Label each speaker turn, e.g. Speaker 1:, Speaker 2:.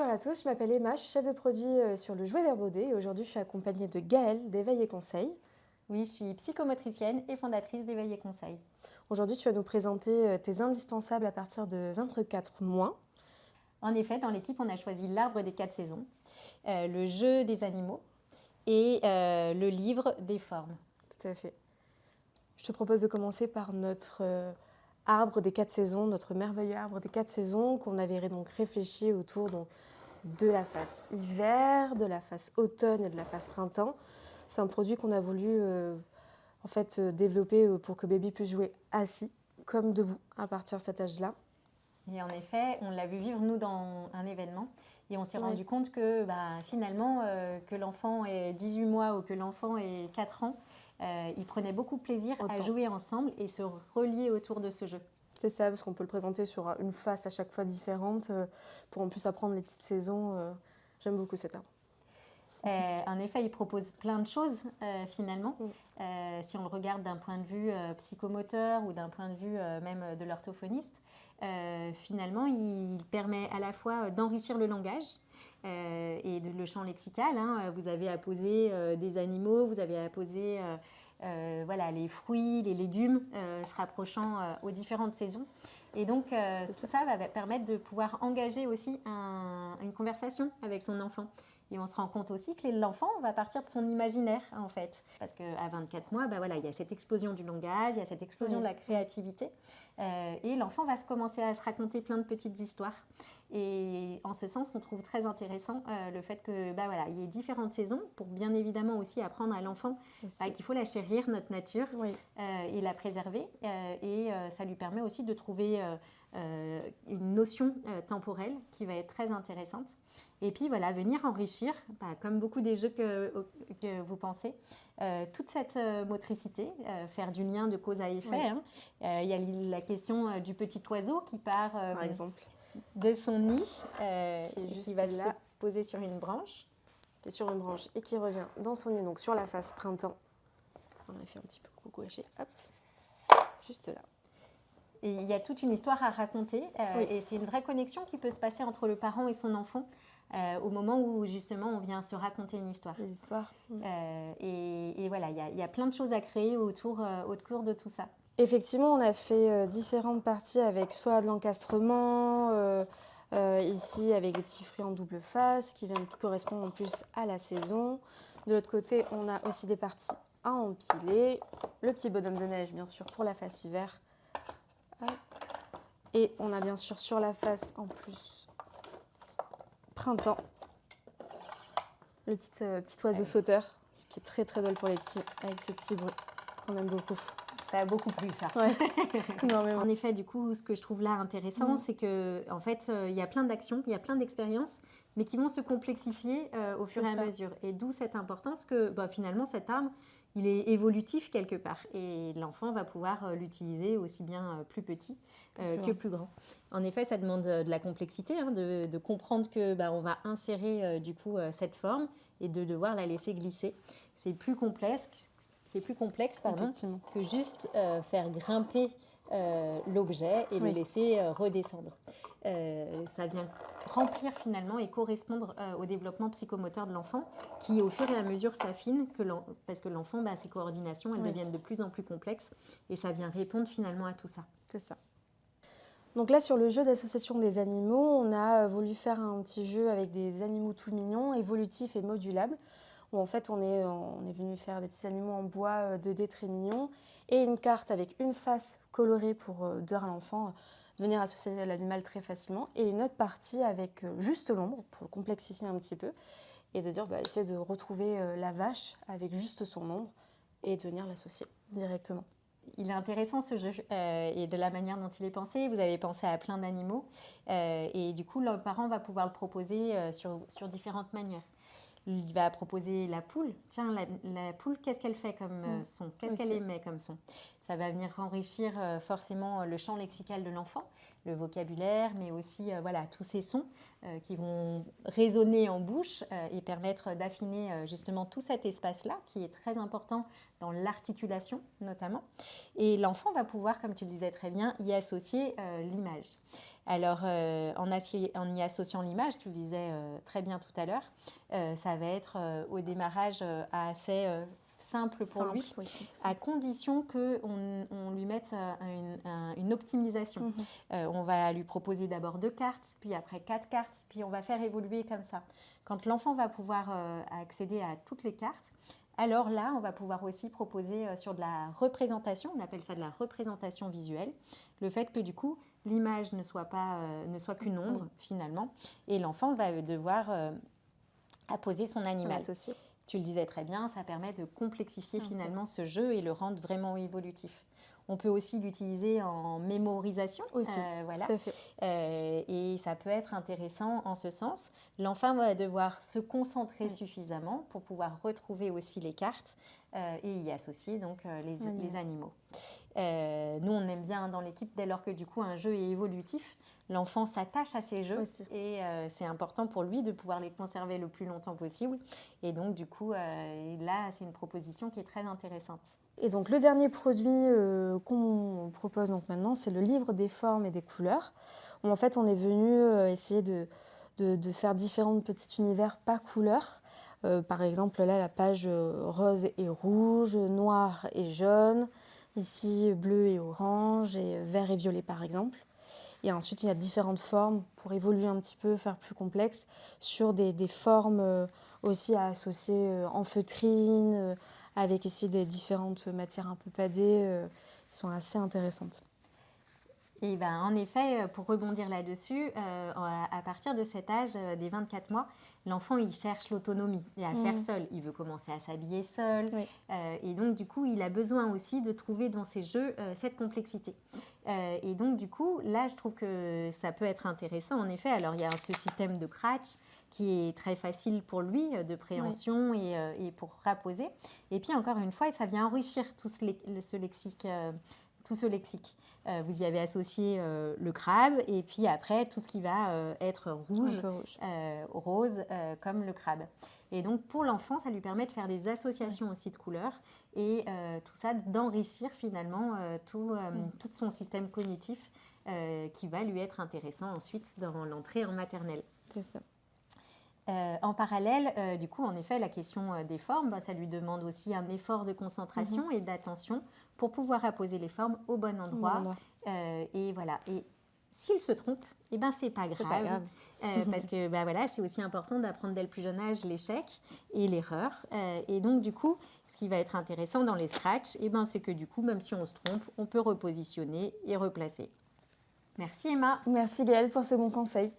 Speaker 1: à tous, je m'appelle Emma, je suis chef de produit sur le jouet Verbaudet et aujourd'hui je suis accompagnée de Gaëlle d'Éveil et Conseil.
Speaker 2: Oui, je suis psychomotricienne et fondatrice d'Éveil et Conseil.
Speaker 1: Aujourd'hui tu vas nous présenter tes indispensables à partir de 24 mois.
Speaker 2: En effet, dans l'équipe, on a choisi l'arbre des 4 saisons, le jeu des animaux et le livre des formes.
Speaker 1: Tout à fait. Je te propose de commencer par notre arbre des 4 saisons, notre merveilleux arbre des 4 saisons qu'on avait donc réfléchi autour de la phase hiver, de la phase automne et de la phase printemps. C'est un produit qu'on a voulu développer pour que bébé puisse jouer assis comme debout à partir de cet âge-là.
Speaker 2: Et en effet, on l'a vu vivre, nous, dans un événement. Et on s'est rendu compte que finalement, que l'enfant ait 18 mois ou que l'enfant ait 4 ans, il prenait beaucoup de plaisir à jouer ensemble et se relier autour de ce jeu.
Speaker 1: C'est ça, parce qu'on peut le présenter sur une face à chaque fois différente pour en plus apprendre les petites saisons. J'aime beaucoup cet arbre.
Speaker 2: En effet, il propose plein de choses finalement. Si on le regarde d'un point de vue psychomoteur ou d'un point de vue même de l'orthophoniste, finalement, il permet à la fois d'enrichir le langage et le champ lexical. Vous avez à poser des animaux, vous avez à poser les fruits, les légumes se rapprochant aux différentes saisons. Et donc, tout ça va permettre de pouvoir engager aussi une conversation avec son enfant. Et on se rend compte aussi que l'enfant va partir de son imaginaire, en fait. Parce qu'à 24 mois, il y a cette explosion du langage, il y a cette explosion de la créativité. Et l'enfant va commencer à se raconter plein de petites histoires. Et en ce sens, on trouve très intéressant le fait que, il y ait différentes saisons pour bien évidemment aussi apprendre à l'enfant qu'il faut la chérir, notre nature, et la préserver. Et ça lui permet aussi de trouver une notion temporelle qui va être très intéressante. Et puis venir enrichir, comme beaucoup des jeux que vous pensez, toute cette motricité, faire du lien de cause à effet. Il y a la question du petit oiseau qui part
Speaker 1: par exemple,
Speaker 2: de son nid, qui va
Speaker 1: là,
Speaker 2: se poser sur une branche.
Speaker 1: Qui est sur une branche et qui revient dans son nid, donc sur la phase printemps. On a fait un petit peu gaucher, hop, juste là.
Speaker 2: Et il y a toute une histoire à raconter et c'est une vraie connexion qui peut se passer entre le parent et son enfant au moment où justement on vient se raconter une histoire.
Speaker 1: Les histoires.
Speaker 2: Et voilà, il y a plein de choses à créer autour de tout ça.
Speaker 1: Effectivement, on a fait différentes parties avec soit de l'encastrement, ici avec les petits fruits en double face qui viennent correspondre en plus à la saison. De l'autre côté, on a aussi des parties à empiler. Le petit bonhomme de neige, bien sûr, pour la face hiver. Et on a bien sûr sur la face en plus printemps le petit oiseau sauteur, ce qui est très très drôle pour les petits avec ce petit bruit qu'on aime beaucoup.
Speaker 2: Ça a beaucoup plu, ça.
Speaker 1: Ouais. Énormément.
Speaker 2: En effet, du coup, ce que je trouve là intéressant, c'est que en fait, il y a plein d'actions, il y a plein d'expériences, mais qui vont se complexifier au fur et à mesure. Et d'où cette importance que finalement, cet arbre, il est évolutif quelque part. Et l'enfant va pouvoir l'utiliser aussi bien plus petit que plus grand. En effet, ça demande de la complexité, de comprendre que on va insérer du coup cette forme et de devoir la laisser glisser. C'est plus complexe. C'est plus complexe que juste faire grimper l'objet et le laisser redescendre. Ça vient remplir finalement et correspondre au développement psychomoteur de l'enfant qui au fur et à mesure s'affine parce que l'enfant, ses coordinations, elles deviennent de plus en plus complexes et ça vient répondre finalement à tout ça.
Speaker 1: C'est ça. Donc là, sur le jeu d'association des animaux, on a voulu faire un petit jeu avec des animaux tout mignons, évolutifs et modulables, où en fait on est venu faire des petits animaux en bois 2D très mignons et une carte avec une face colorée pour dire à l'enfant de venir associer l'animal très facilement et une autre partie avec juste l'ombre pour le complexifier un petit peu et de dire essayer de retrouver la vache avec juste son ombre et de venir l'associer directement.
Speaker 2: Il est intéressant ce jeu et de la manière dont il est pensé. Vous avez pensé à plein d'animaux et du coup le parent va pouvoir le proposer sur différentes manières. Il va proposer la poule. Tiens, la poule, qu'est-ce qu'elle fait comme son? Qu'est-ce qu'elle émet comme son? ça va venir enrichir forcément le champ lexical de l'enfant, le vocabulaire, mais aussi voilà, tous ces sons qui vont résonner en bouche et permettre d'affiner justement tout cet espace-là qui est très important dans l'articulation notamment. Et l'enfant va pouvoir, comme tu le disais très bien, y associer l'image. Alors, en y associant l'image, tu le disais très bien tout à l'heure, ça va être au démarrage assez simple pour lui,
Speaker 1: Oui,
Speaker 2: à condition qu'on lui mette une optimisation. On va lui proposer d'abord 2 cartes, puis après 4 cartes, puis on va faire évoluer comme ça. Quand l'enfant va pouvoir accéder à toutes les cartes, alors là, on va pouvoir aussi proposer sur de la représentation, on appelle ça de la représentation visuelle, le fait que du coup, l'image ne soit qu'une ombre finalement, et l'enfant va devoir apposer son animal. Tu le disais très bien, ça permet de complexifier finalement ce jeu et le rendre vraiment évolutif. On peut aussi l'utiliser en mémorisation.
Speaker 1: Aussi,
Speaker 2: voilà.
Speaker 1: tout à fait.
Speaker 2: Et ça peut être intéressant en ce sens. L'enfant va devoir se concentrer suffisamment pour pouvoir retrouver aussi les cartes et y associer donc les animaux. Nous, on aime bien dans l'équipe, dès lors que du coup un jeu est évolutif, l'enfant s'attache à ces jeux et c'est important pour lui de pouvoir les conserver le plus longtemps possible. Et donc du coup, là, c'est une proposition qui est très intéressante.
Speaker 1: Et donc le dernier produit qu'on propose donc maintenant, c'est le livre des formes et des couleurs, où en fait on est venu essayer de faire différents petits univers par couleur. Par exemple là la page rose et rouge, noir et jaune, ici bleu et orange et vert et violet par exemple. Et ensuite il y a différentes formes pour évoluer un petit peu, faire plus complexe, sur des formes aussi à associer en feutrine, avec ici des différentes matières un peu padées qui sont assez intéressantes.
Speaker 2: Et ben, en effet, pour rebondir là-dessus, à partir de cet âge des 24 mois, l'enfant, il cherche l'autonomie et à faire seul. Il veut commencer à s'habiller seul.
Speaker 1: Oui.
Speaker 2: Et donc, du coup, il a besoin aussi de trouver dans ses jeux cette complexité. Et donc, du coup, là, je trouve que ça peut être intéressant. En effet, alors, il y a ce système de Cratch qui est très facile pour lui, de préhension et pour rapposer. Et puis, encore une fois, ça vient enrichir tout ce lexique. Vous y avez associé le crabe et puis après tout ce qui va être rouge, rose, comme le crabe. Et donc pour l'enfant, ça lui permet de faire des associations aussi de couleurs et tout ça d'enrichir finalement tout son système cognitif qui va lui être intéressant ensuite dans l'entrée en maternelle.
Speaker 1: C'est ça.
Speaker 2: En parallèle, du coup, en effet, la question des formes, ça lui demande aussi un effort de concentration et d'attention pour pouvoir apposer les formes au bon endroit. Et voilà. Et s'il se trompe, eh ben, c'est pas grave. Parce que voilà, c'est aussi important d'apprendre dès le plus jeune âge l'échec et l'erreur. Et donc, du coup, ce qui va être intéressant dans les scratchs, eh ben, c'est que du coup, même si on se trompe, on peut repositionner et replacer. Merci Emma.
Speaker 1: Merci Gaëlle pour ce bon conseil.